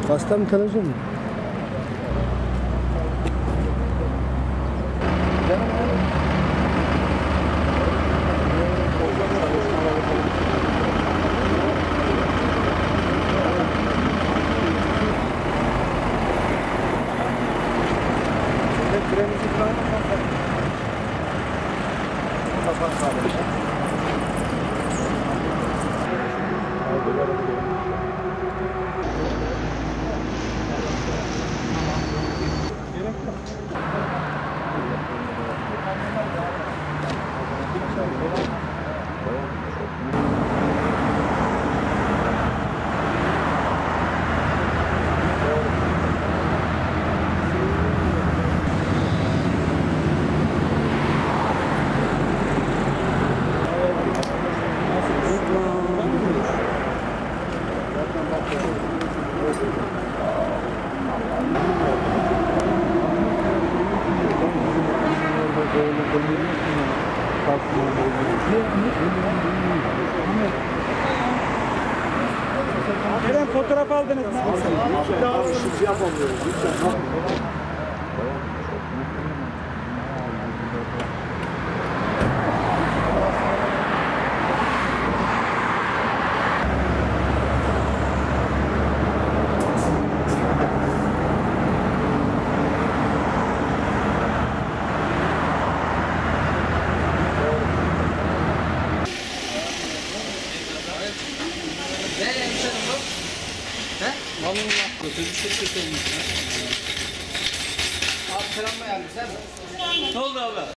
Hasta mı, televizyon mu? Neden fotoğraf aldınız mı? Ne hemşerim bu? He? Vallahi otobüs çok olmuş ya. Abi selam mı geldin sen? Ne oldu abla?